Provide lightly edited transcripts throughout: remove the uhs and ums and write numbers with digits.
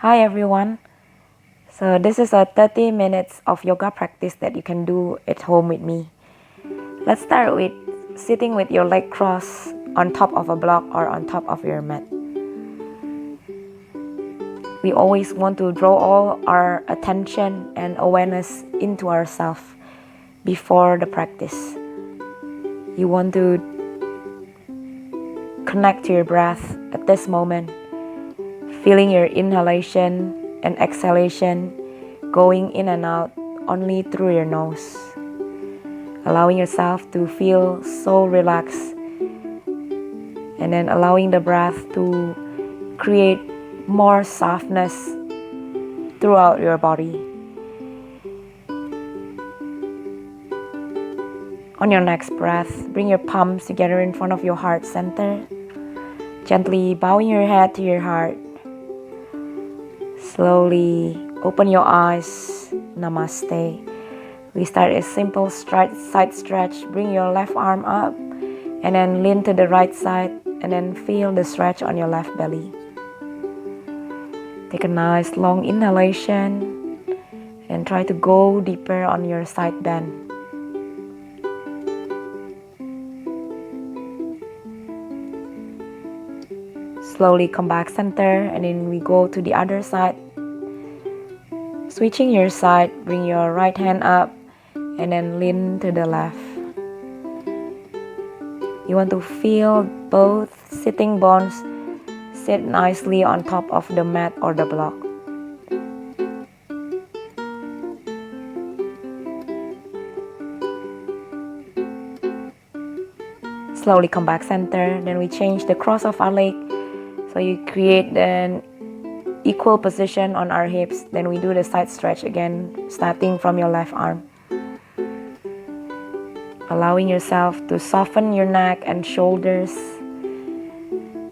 Hi everyone. So this is a 30 minutes of yoga practice that you can do at home with me. Let's start with sitting with your leg crossed on top of a block or on top of your mat. We always want to draw all our attention and awareness into ourselves before the practice. You want to connect to your breath at this moment, feeling your inhalation and exhalation going in and out only through your nose, allowing yourself to feel so relaxed, and then allowing the breath to create more softness throughout your body. On your next breath, bring your palms together in front of your heart center, gently bowing your head to your heart. Slowly open your eyes. Namaste. We start a simple side stretch. Bring your left arm up and then lean to the right side and then feel the stretch on your left belly. Take a nice long inhalation and try to go deeper on your side bend. Slowly come back center and then we go to the other side. Switching your side, bring your right hand up and then lean to the left. You want to feel both sitting bones sit nicely on top of the mat or the block. Slowly come back center, then we change the cross of our leg. So you create an equal position on our hips. Then we do the side stretch again, starting from your left arm. Allowing yourself to soften your neck and shoulders.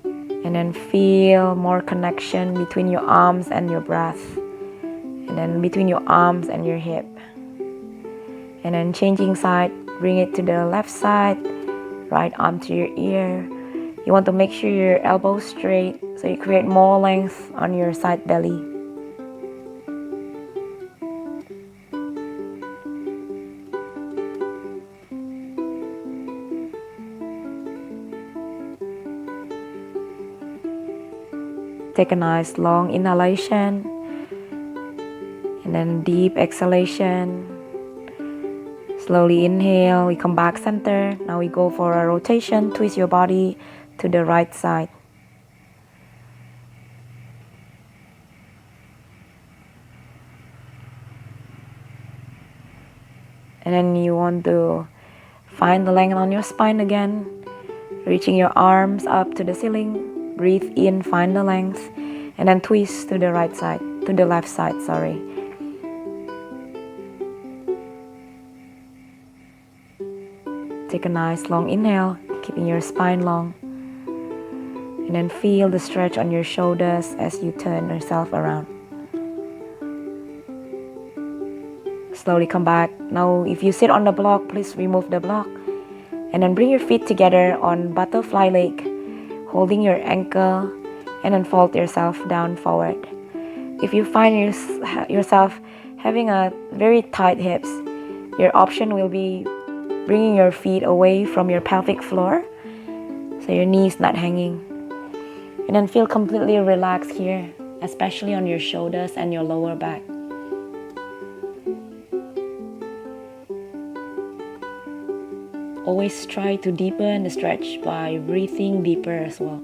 And then feel more connection between your arms and your breath. And then between your arms and your hip. And then changing side, bring it to the left side, right arm to your ear. You want to make sure your elbows straight so you create more length on your side belly. Take a nice long inhalation and then deep exhalation. Slowly inhale, we come back center. Now we go for a rotation, twist your body to the right side. And then you want to find the length on your spine again, reaching your arms up to the ceiling. Breathe in, find the length, and then twist to the right side, to the left side, sorry. Take a nice long inhale, keeping your spine long. And then feel the stretch on your shoulders as you turn yourself around. Slowly come back. Now, if you sit on the block, please remove the block. And then bring your feet together on butterfly leg, holding your ankle, and then fold yourself down forward. If you find yourself having a very tight hips, your option will be bringing your feet away from your pelvic floor, so your knees not hanging. And then feel completely relaxed here, especially on your shoulders and your lower back. Always try to deepen the stretch by breathing deeper as well.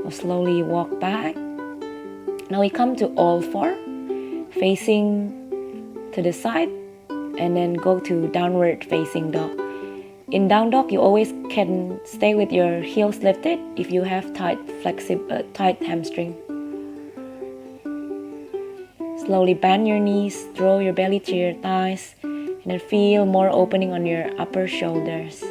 Now slowly walk back. Now we come to all four, facing to the side, and then go to downward facing dog. In down dog, you always can stay with your heels lifted if you have tight hamstring. Slowly bend your knees, draw your belly to your thighs, and then feel more opening on your upper shoulders.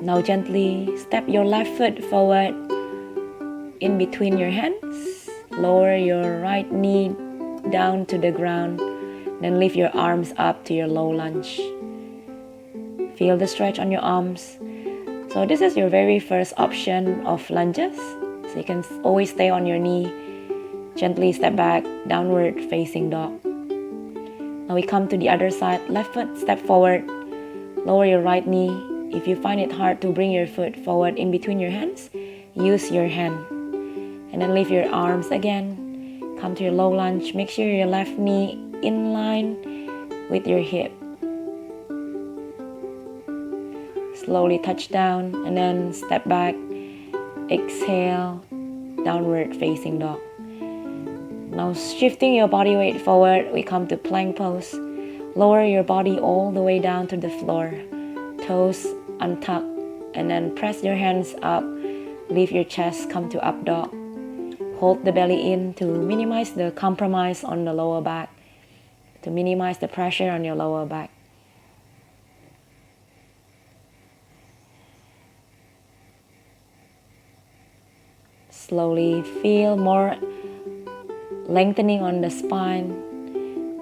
Now gently step your left foot forward in between your hands. Lower your right knee down to the ground. Then lift your arms up to your low lunge. Feel the stretch on your arms. So this is your very first option of lunges. So you can always stay on your knee. Gently step back, downward facing dog. Now we come to the other side. Left foot, step forward. Lower your right knee. If you find it hard to bring your foot forward in between your hands, use your hand. And then lift your arms again. Come to your low lunge. Make sure your left knee in line with your hip. Slowly touch down and then step back. Exhale, downward facing dog. Now shifting your body weight forward, we come to plank pose. Lower your body all the way down to the floor. Toes untuck and then press your hands up. Lift your chest, come to up dog. Hold the belly in to minimize the compromise on the lower back, to minimize the pressure on your lower back. Slowly feel more lengthening on the spine,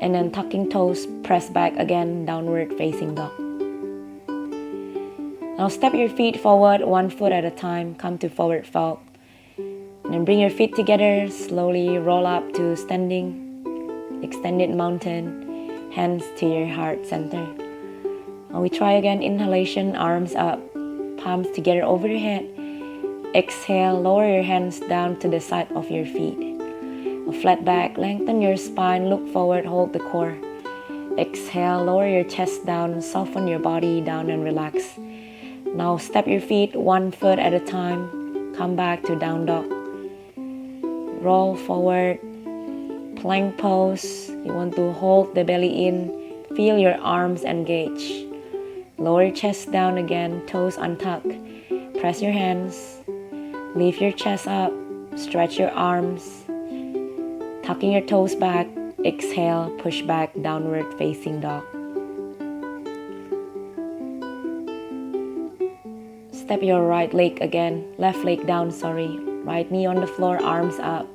and then tucking toes, press back again, downward facing dog. Now step your feet forward, one foot at a time, come to forward fold. And then bring your feet together, slowly roll up to standing, extended mountain, hands to your heart center. Now we try again, inhalation, arms up, palms together over your head. Exhale, lower your hands down to the side of your feet. Flat back, lengthen your spine, look forward, hold the core. Exhale, lower your chest down, soften your body down and relax. Now step your feet one foot at a time, come back to down dog. Roll forward, plank pose. You want to hold the belly in, feel your arms engage. Lower your chest down again, toes untuck. Press your hands, lift your chest up, stretch your arms. Tucking your toes back, exhale, push back, downward facing dog. Step your right leg again, left leg down, right knee on the floor, arms up.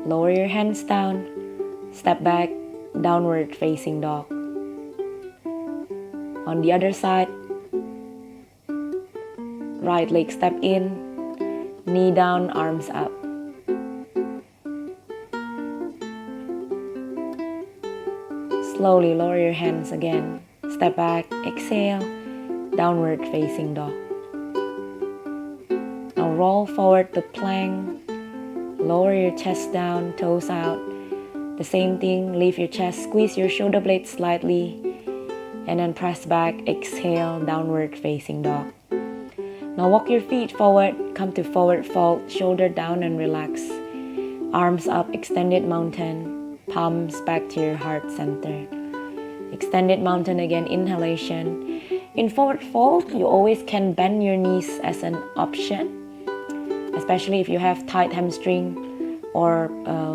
Lower your hands down, step back, downward facing dog. On the other side, right leg step in, knee down, arms up. Slowly lower your hands again. Step back, exhale, downward facing dog. Now roll forward to plank. Lower your chest down, toes out. The same thing, lift your chest, squeeze your shoulder blades slightly, and then press back, exhale, downward facing dog. Now walk your feet forward, come to forward fold, shoulder down and relax. Arms up, extended mountain, palms back to your heart center. Extended mountain again, inhalation. In forward fold, you always can bend your knees as an option, especially if you have tight hamstring or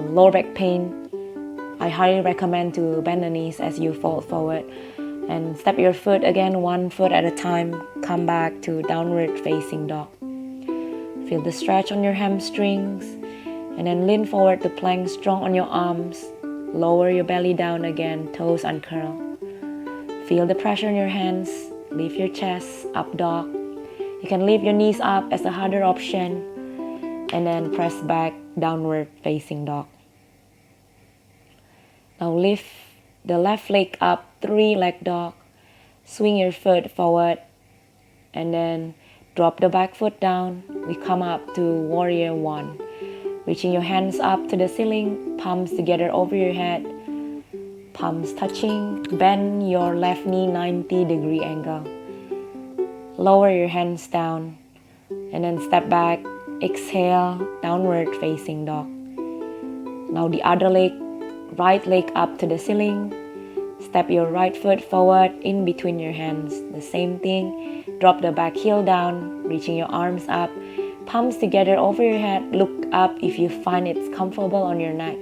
lower back pain. I highly recommend to bend the knees as you fold forward. And step your foot again, one foot at a time. Come back to downward facing dog. Feel the stretch on your hamstrings. And then lean forward to plank, strong on your arms. Lower your belly down again, toes uncurl. Feel the pressure in your hands. Lift your chest, up dog. You can lift your knees up as a harder option. And then press back, downward facing dog. Now lift the left leg up, 3-leg dog. Swing your foot forward and then drop the back foot down. We come up to warrior one. Reaching your hands up to the ceiling, palms together over your head. Palms touching, bend your left knee 90-degree angle. Lower your hands down and then step back, exhale, downward facing dog. Now the other leg, right leg up to the ceiling. Step your right foot forward in between your hands. The same thing. Drop the back heel down, reaching your arms up. Palms together over your head. Look up if you find it's comfortable on your neck.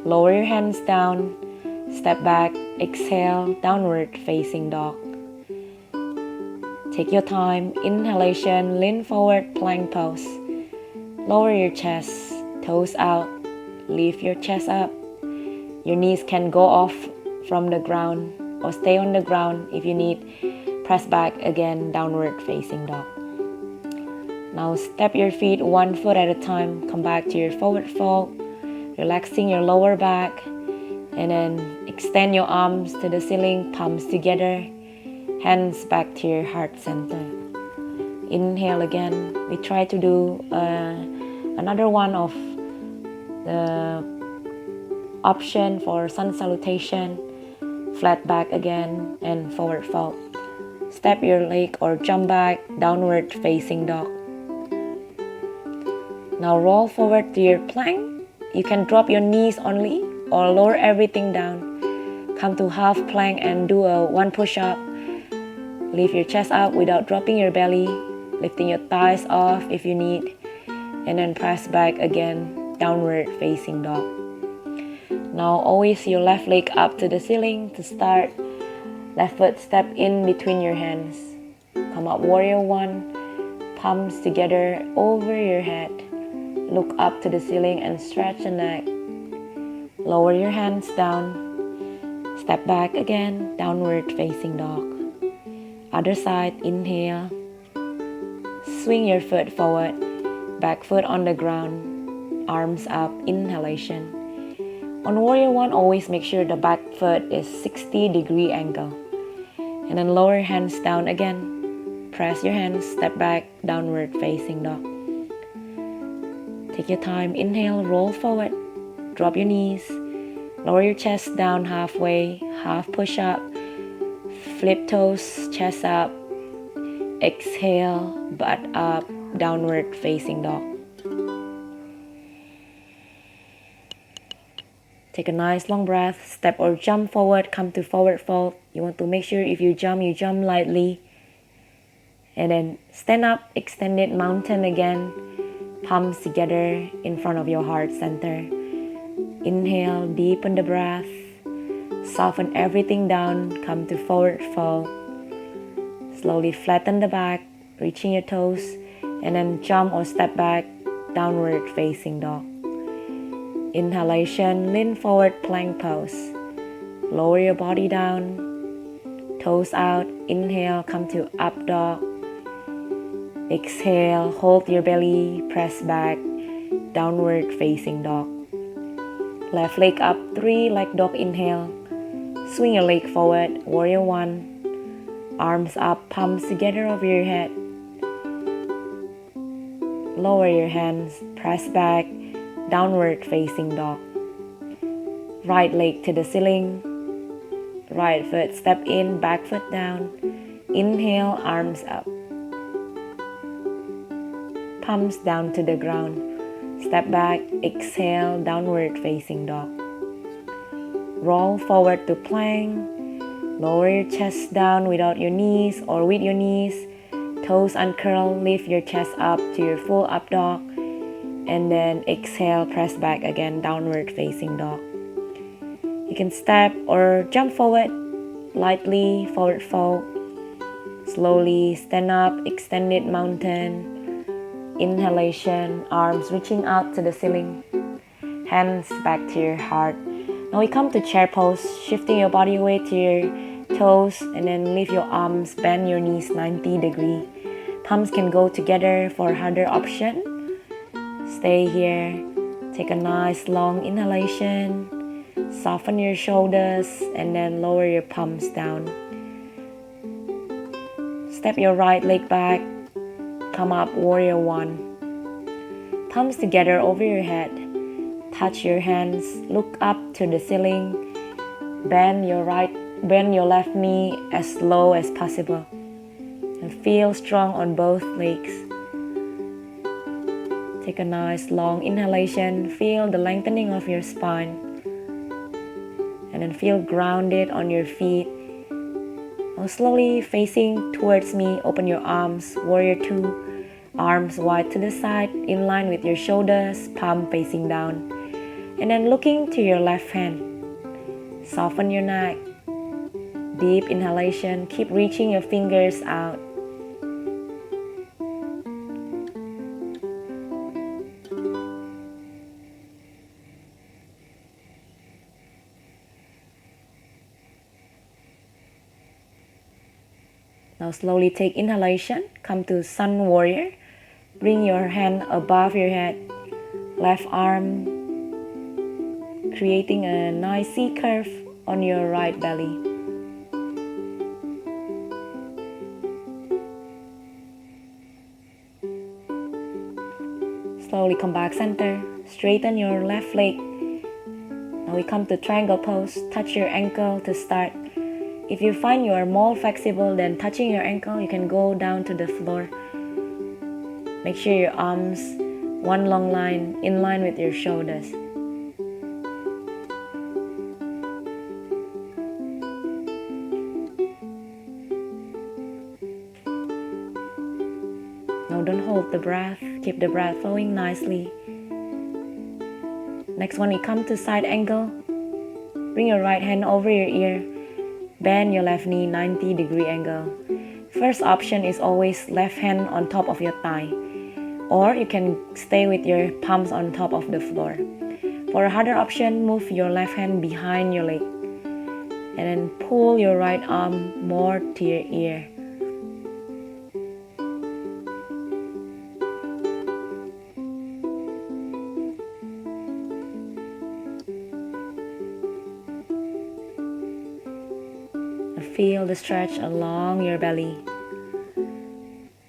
Lower your hands down. Step back, exhale, downward facing dog. Take your time. Inhalation, lean forward, plank pose. Lower your chest, toes out. lift your chest up. Your knees can go off from the ground or stay on the ground. If you need, press back again, downward facing dog. Now step your feet one foot at a time. Come back to your forward fold, relaxing your lower back, and then extend your arms to the ceiling, palms together, hands back to your heart center. Inhale again. We try to do another one of the option for sun salutation. Flat back again and forward fold. Step your leg or jump back, downward facing dog. Now roll forward to your plank. You can drop your knees only or lower everything down. Come to half plank and do a one push-up. Lift your chest up without dropping your belly, lifting your thighs off if you need, and then press back again, downward facing dog. Now always your left leg up to the ceiling to start. Left foot step in between your hands. Come up, warrior one, palms together over your head. Look up to the ceiling and stretch the neck. Lower your hands down. Step back again, downward facing dog. Other side, inhale. Swing your foot forward, back foot on the ground, arms up, inhalation. On warrior one, always make sure the back foot is 60-degree angle. And then lower hands down again. Press your hands, step back, downward facing dog. Take your time, inhale, roll forward, drop your knees, lower your chest down halfway, half push up, flip toes, chest up, exhale, butt up, downward facing dog. Take a nice long breath, step or jump forward, come to forward fold. You want to make sure if you jump lightly. And then stand up, extended mountain again. Palms together in front of your heart center. Inhale, deepen the breath. Soften everything down, come to forward fold. Slowly flatten the back, reaching your toes. And then jump or step back, downward facing dog. Inhalation, lean forward, plank pose. Lower your body down, toes out. Inhale, come to up dog. Exhale, hold your belly, press back, downward facing dog. Left leg up, 3 like dog, inhale. Swing your leg forward, warrior one. Arms up, palms together over your head. Lower your hands, press back, downward facing dog. Right leg to the ceiling. Right foot step in, back foot down. Inhale, arms up. Palms down to the ground. Step back, exhale, downward facing dog. Roll forward to plank. Lower your chest down without your knees or with your knees. Toes uncurl, lift your chest up to your full up dog. And then exhale, press back again, downward facing dog. You can step or jump forward, lightly, forward fold. Slowly stand up, extended mountain. Inhalation, arms reaching out to the ceiling. Hands back to your heart. Now we come to chair pose, shifting your body weight to your toes and then lift your arms, bend your knees 90 degrees. Palms can go together for harder option. Stay here. Take a nice long inhalation. Soften your shoulders and then lower your palms down. Step your right leg back. Come up, warrior one. Palms together over your head. Touch your hands. Look up to the ceiling. Bend your left knee as low as possible. And feel strong on both legs. Take a nice long inhalation. Feel the lengthening of your spine. And then feel grounded on your feet. Now slowly facing towards me, open your arms, warrior two. Arms wide to the side, in line with your shoulders, palm facing down. And then looking to your left hand. Soften your neck. Deep inhalation, keep reaching your fingers out. Now slowly take inhalation, come to Sun Warrior. Bring your hand above your head, left arm creating a nice C curve on your right belly. Slowly come back center, straighten your left leg. Now we come to triangle pose, touch your ankle to start. If you find you are more flexible than touching your ankle, you can go down to the floor. Make sure your arms, one long line, in line with your shoulders. Now don't hold the breath, keep the breath flowing nicely. Next one, we come to side angle. Bring your right hand over your ear. Bend your left knee 90-degree angle. First option is always left hand on top of your thigh. Or you can stay with your palms on top of the floor. For a harder option, move your left hand behind your leg. And then pull your right arm more to your ear. Feel the stretch along your belly.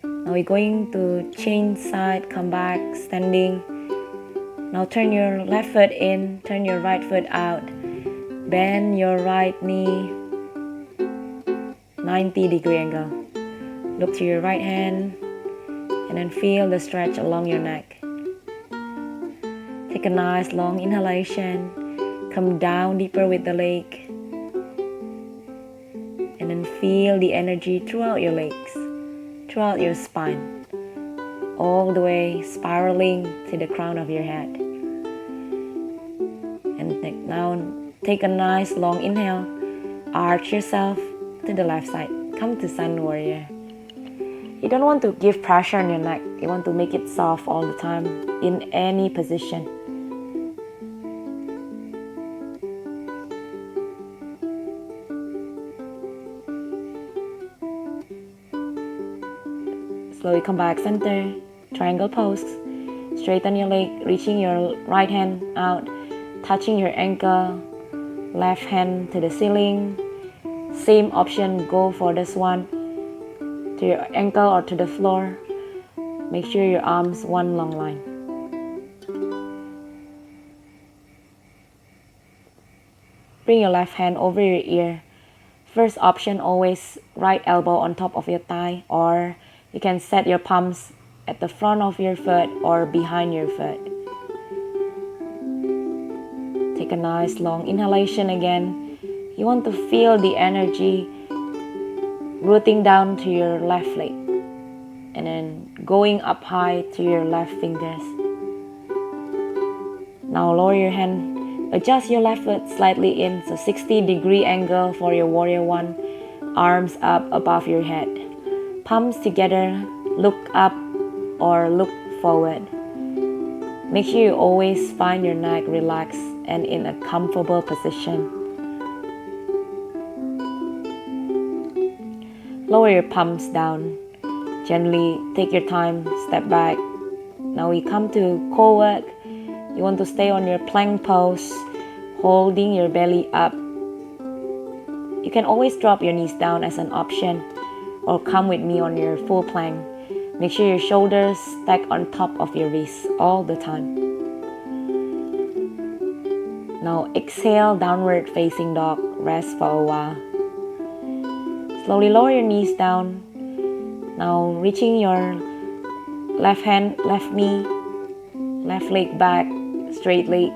Now we're going to change side, come back, standing. Now turn your left foot in, turn your right foot out. Bend your right knee, 90-degree angle. Look to your right hand, and then feel the stretch along your neck. Take a nice long inhalation, come down deeper with the leg. And then feel the energy throughout your legs, throughout your spine, all the way spiraling to the crown of your head. And now take a nice long inhale, arch yourself to the left side, come to Sun Warrior. You don't want to give pressure on your neck, you want to make it soft all the time in any position. Slowly come back center, triangle pose. Straighten your leg, reaching your right hand out, touching your ankle, left hand to the ceiling. Same option, go for this one, to your ankle or to the floor. Make sure your arms one long line. Bring your left hand over your ear. First option, always right elbow on top of your thigh, or you can set your palms at the front of your foot or behind your foot. Take a nice long inhalation again. You want to feel the energy rooting down to your left leg and then going up high to your left fingers. Now lower your hand, adjust your left foot slightly in, so 60-degree angle for your warrior one, arms up above your head. Palms together, look up or look forward. Make sure you always find your neck relaxed and in a comfortable position. Lower your palms down. Gently take your time, step back. Now we come to core work. You want to stay on your plank pose, holding your belly up. You can always drop your knees down as an option, or come with me on your full plank. Make sure your shoulders stack on top of your wrists all the time. Now exhale, downward facing dog, rest for a while. Slowly lower your knees down. Now reaching your left hand, left knee, left leg back, straight leg.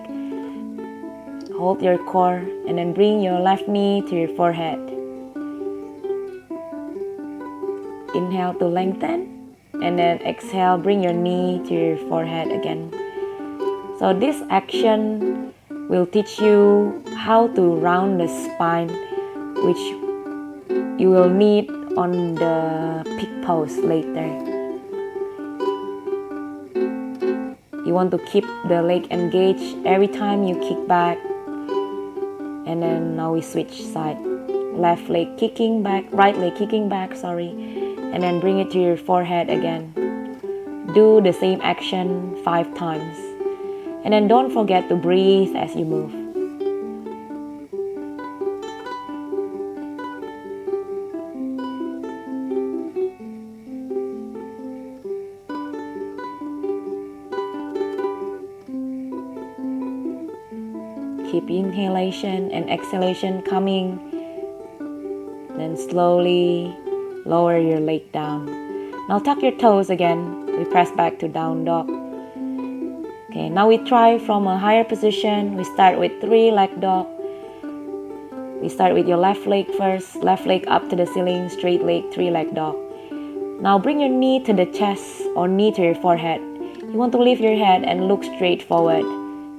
Hold your core and then bring your left knee to your forehead. Inhale to lengthen, and then exhale, bring your knee to your forehead again. So this action will teach you how to round the spine, which you will need on the pig pose later. You want to keep the leg engaged every time you kick back. And then now we switch side. left leg kicking back, right leg kicking back, and then bring it to your forehead again. Do the same action 5 times. And then don't forget to breathe as you move. Keep inhalation and exhalation coming. Then slowly lower your leg down. Now tuck your toes again. We press back to down dog. Okay, now we try from a higher position. We start with 3-leg dog. We start with your left leg first. Left leg up to the ceiling, straight leg, 3-leg dog. Now bring your knee to the chest or knee to your forehead. You want to lift your head and look straight forward,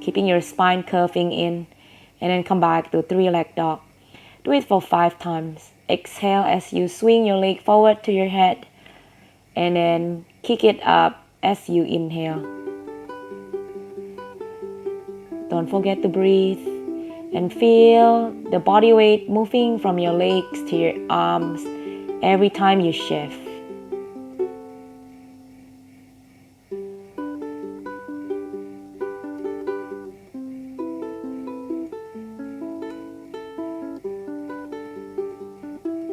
keeping your spine curving in, and then come back to 3-leg dog. Do it for 5 times. Exhale as you swing your leg forward to your head, and then kick it up as you inhale. Don't forget to breathe and feel the body weight moving from your legs to your arms every time you shift.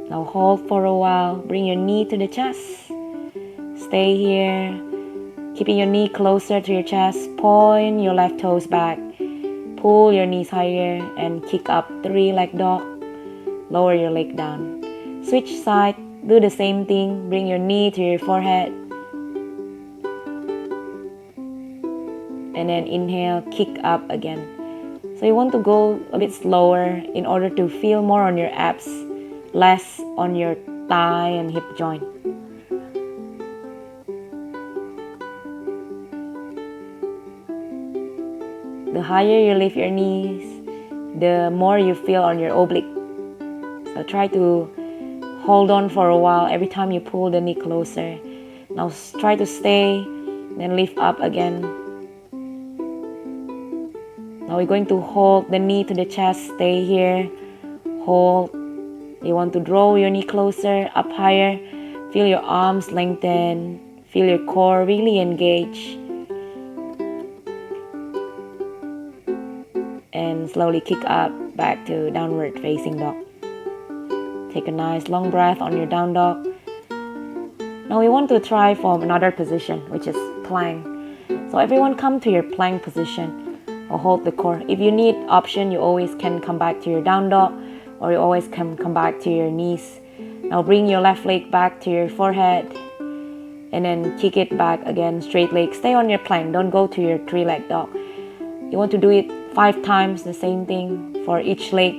Now hold for a while. Bring your knee to the chest. Stay here, keeping your knee closer to your chest. Point your left toes back. Pull your knees higher and kick up 3-leg dog. Lower your leg down. Switch side. Do the same thing. Bring your knee to your forehead. And then inhale, kick up again. So you want to go a bit slower in order to feel more on your abs, less on your thigh and hip joint. The higher you lift your knees, the more you feel on your oblique. So try to hold on for a while every time you pull the knee closer. Now try to stay, then lift up again. Now we're going to hold the knee to the chest. Stay here, hold. You want to draw your knee closer, up higher. Feel your arms lengthen. Feel your core really engage. And slowly kick up back to downward facing dog. Take a nice long breath on your down dog. Now we want to try for another position, which is plank. So everyone come to your plank position or hold the core. If you need option, you always can come back to your down dog, or you always can come back to your knees. Now bring your left leg back to your forehead and then kick it back again, straight leg. Stay on your plank, don't go to your 3-leg dog. You want to do it 5 times, the same thing for each leg.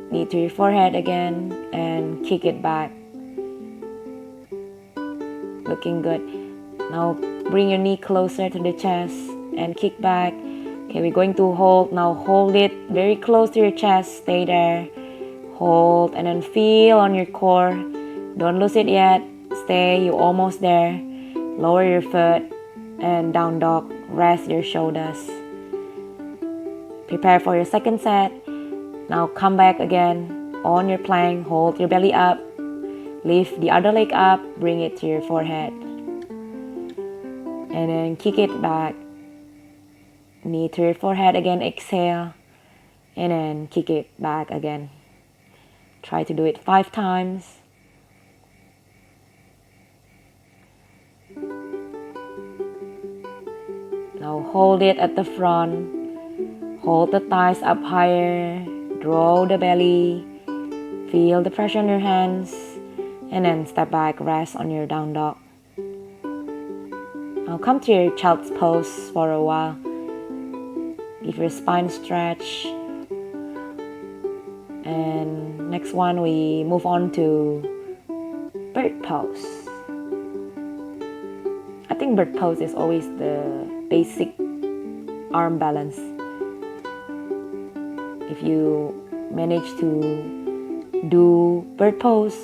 Knee to your forehead again and kick it back. Looking good. Now bring your knee closer to the chest and kick back. Okay, we're going to hold. Now hold it very close to your chest. Stay there. Hold and then feel on your core. Don't lose it yet. Stay, you're almost there. Lower your foot and down dog. Rest your shoulders. Prepare for your second set. Now come back again on your plank. Hold your belly up. Lift the other leg up. Bring it to your forehead. And then kick it back. Knee to your forehead again. Exhale. And then kick it back again. Try to do it 5 times. Now hold it at the front. Hold the thighs up higher. Draw the belly. Feel the pressure on your hands. And then step back, rest on your down dog. Now come to your child's pose for a while. Give your spine a stretch. And next one, we move on to bird pose. I think bird pose is always the basic arm balance. If you manage to do bird pose,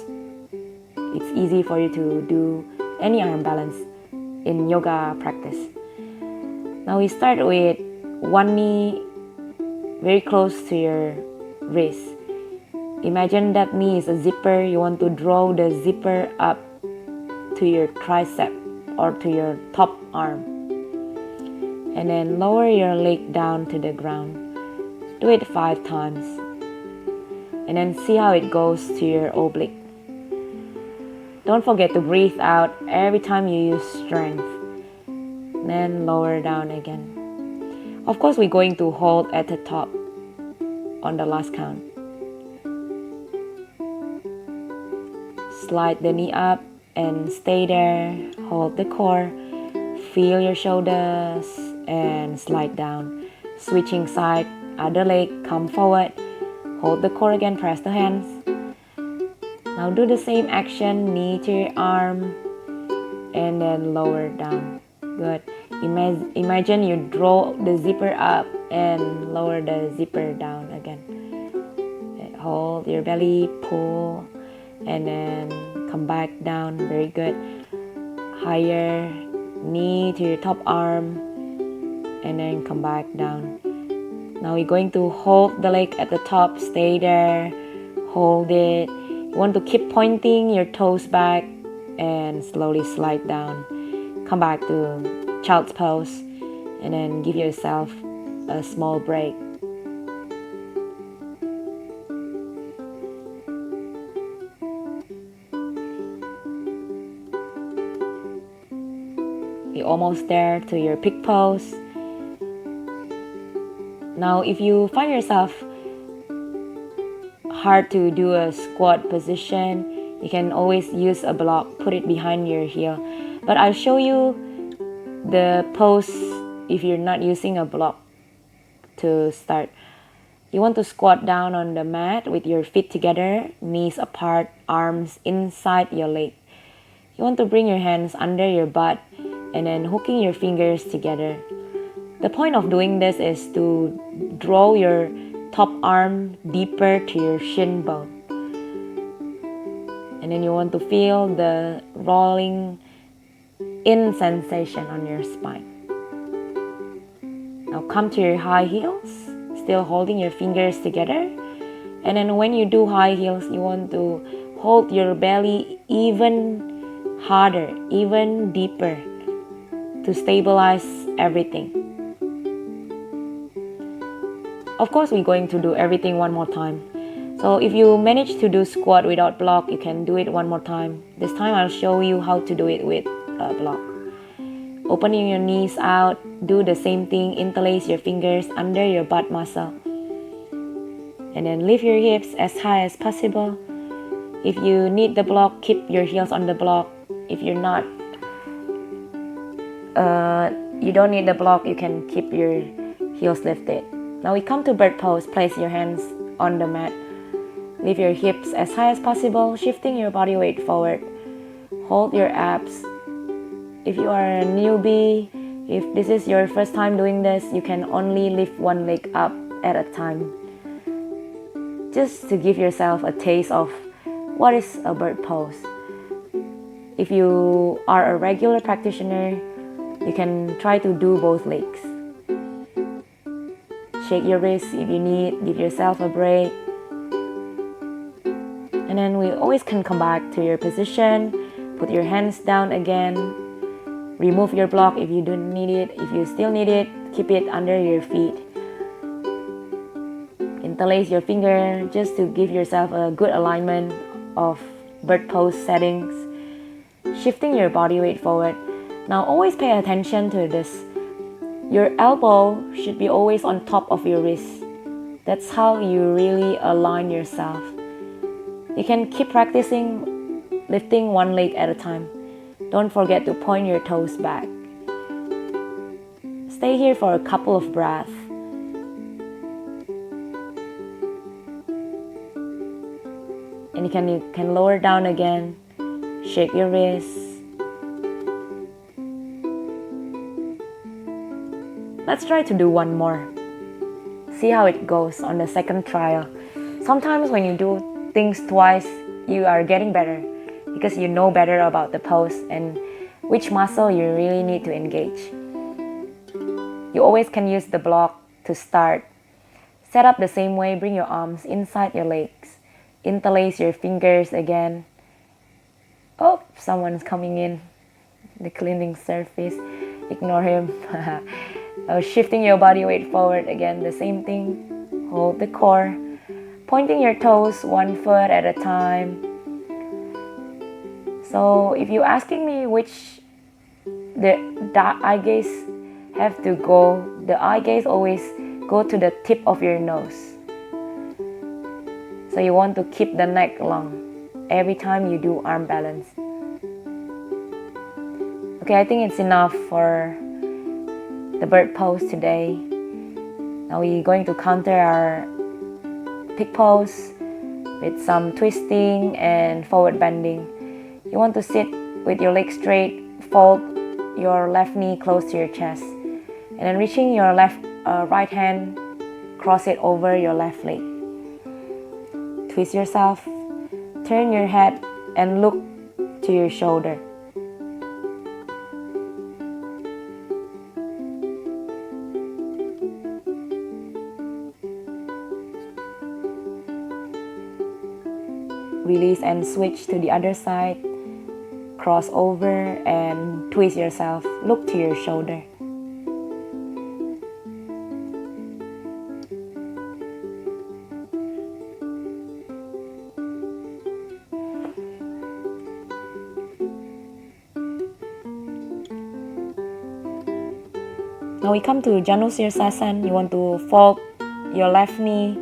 it's easy for you to do any arm balance in yoga practice. Now we start with one knee very close to your wrist. Imagine that knee is a zipper. You want to draw the zipper up to your tricep or to your top arm. And then lower your leg down to the ground. Do it 5 times. And then see how it goes to your oblique. Don't forget to breathe out every time you use strength. Then lower down again. Of course, we're going to hold at the top on the last count. Slide the knee up and stay there. Hold the core. Feel your shoulders and slide down. Switching side, other leg, come forward. Hold the core again, press the hands. Now do the same action, knee to your arm and then lower down. Good. Imagine you draw the zipper up and lower the zipper down again. Hold your belly, pull, and then come back down. Very good. Higher, knee to your top arm, and then come back down. Now we're going to hold the leg at the top. Stay there. Hold it. You want to keep pointing your toes back and slowly slide down. Come back to child's pose and then give yourself a small break. You're almost there to your peak pose. Now if you find yourself hard to do a squat position, you can always use a block, put it behind your heel. But I'll show you the pose if you're not using a block to start. You want to squat down on the mat with your feet together, knees apart, arms inside your leg. You want to bring your hands under your butt and then hooking your fingers together. The point of doing this is to draw your top arm deeper to your shin bone. And then you want to feel the rolling in sensation on your spine. Now come to your high heels, still holding your fingers together. And then when you do high heels, you want to hold your belly even harder, even deeper to stabilize everything. Of course, we're going to do everything one more time. So if you manage to do squat without block, you can do it one more time. This time I'll show you how to do it with a block. Opening your knees out, do the same thing, interlace your fingers under your butt muscle. And then lift your hips as high as possible. If you need the block, keep your heels on the block. If you're not, you don't need the block, you can keep your heels lifted. Now we come to bird pose. Place your hands on the mat. Lift your hips as high as possible, shifting your body weight forward. Hold your abs. If you are a newbie, if this is your first time doing this, you can only lift one leg up at a time. Just to give yourself a taste of what is a bird pose. If you are a regular practitioner, you can try to do both legs. Shake your wrists if you need, give yourself a break. And then we always can come back to your position. Put your hands down again. Remove your block if you don't need it. If you still need it, keep it under your feet. Interlace your finger just to give yourself a good alignment of bird pose settings. Shifting your body weight forward. Now always pay attention to this. Your elbow should be always on top of your wrist. That's how you really align yourself. You can keep practicing lifting one leg at a time. Don't forget to point your toes back. Stay here for a couple of breaths. And you can lower down again. Shake your wrists. Let's try to do one more. See how it goes on the second trial. Sometimes when you do things twice, you are getting better because you know better about the pose and which muscle you really need to engage. You always can use the block to start. Set up the same way, bring your arms inside your legs. Interlace your fingers again. Oh, someone's coming in. The cleaning surface. Ignore him. Shifting your body weight forward again, the same thing. Hold the core. Pointing your toes one foot at a time. So if you're asking me which the eye gaze have to go, the eye gaze always go to the tip of your nose. So you want to keep the neck long every time you do arm balance. Okay, I think it's enough for the bird pose today. Now we're going to counter our pig pose with some twisting and forward bending. You want to sit with your legs straight, fold your left knee close to your chest, and then reaching your right hand, cross it over your left leg. Twist yourself, turn your head and look to your shoulder. Release and switch to the other side. Cross over and twist yourself. Look to your shoulder. Now we come to Janu Sirsasana. You want to fold your left knee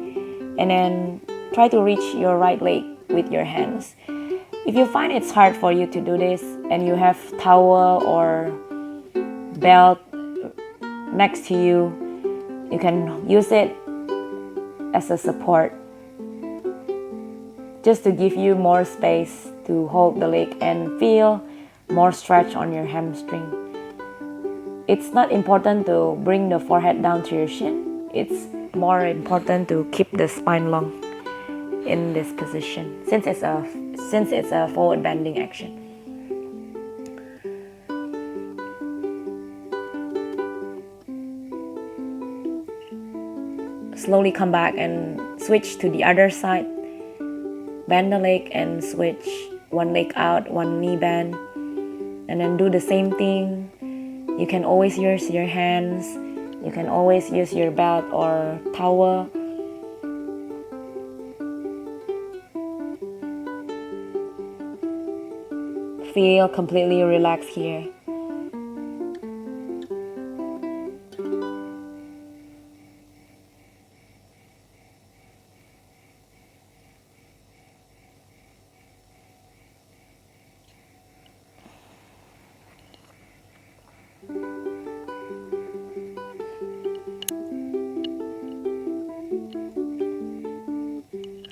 and then try to reach your right leg with your hands. If you find it's hard for you to do this and you have towel or belt next to you, you can use it as a support just to give you more space to hold the leg and feel more stretch on your hamstring. It's not important to bring the forehead down to your shin. It's more important to keep the spine long in this position since it's a forward bending action. Slowly come back and switch to the other side. Bend the leg and switch. One leg out, one knee bend. And then do the same thing. You can always use your hands. You can always use your belt or towel. Feel completely relaxed here.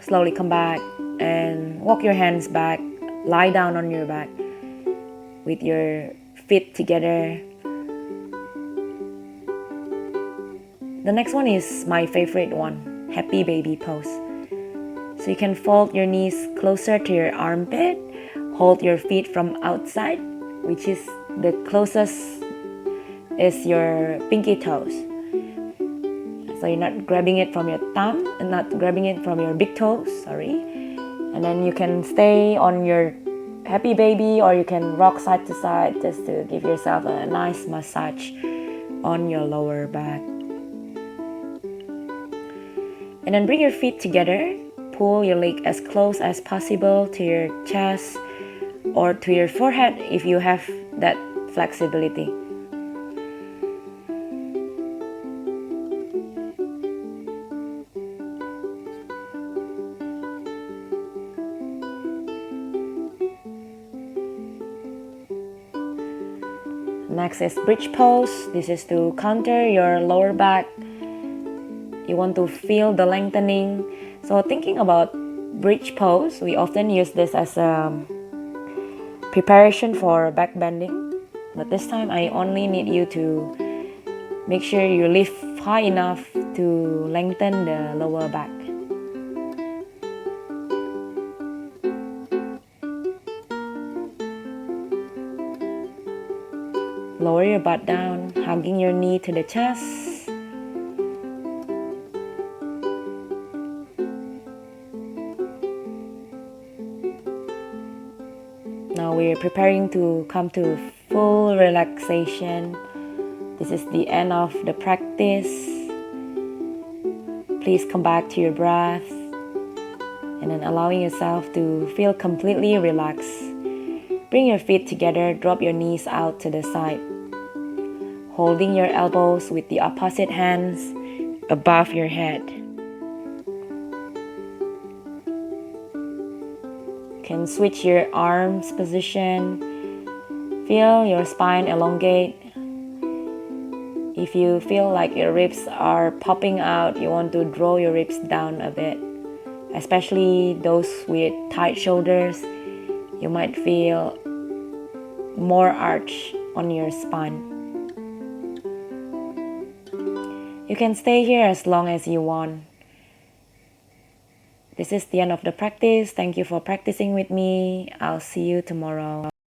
Slowly come back and walk your hands back. Lie down on your back with your feet together. The next one is my favorite one, happy baby pose. So you can fold your knees closer to your armpit, hold your feet from outside, which is the closest is your pinky toes. So you're not grabbing it from your thumb and not grabbing it from your big toes, And then you can stay on your happy baby or you can rock side to side just to give yourself a nice massage on your lower back. And then bring your feet together. Pull your leg as close as possible to your chest or to your forehead if you have that flexibility. Next is bridge pose. This is to counter your lower back. You want to feel the lengthening. So thinking about bridge pose, we often use this as a preparation for back bending. But this time I only need you to make sure you lift high enough to lengthen the lower back. Lower your butt down, hugging your knee to the chest. Now we're preparing to come to full relaxation. This is the end of the practice. Please come back to your breath and then allowing yourself to feel completely relaxed. Bring your feet together, drop your knees out to the side. Holding your elbows with the opposite hands above your head. You can switch your arms position. Feel your spine elongate. If you feel like your ribs are popping out, you want to draw your ribs down a bit. Especially those with tight shoulders, you might feel more arch on your spine. You can stay here as long as you want. This is the end of the practice. Thank you for practicing with me. I'll see you tomorrow.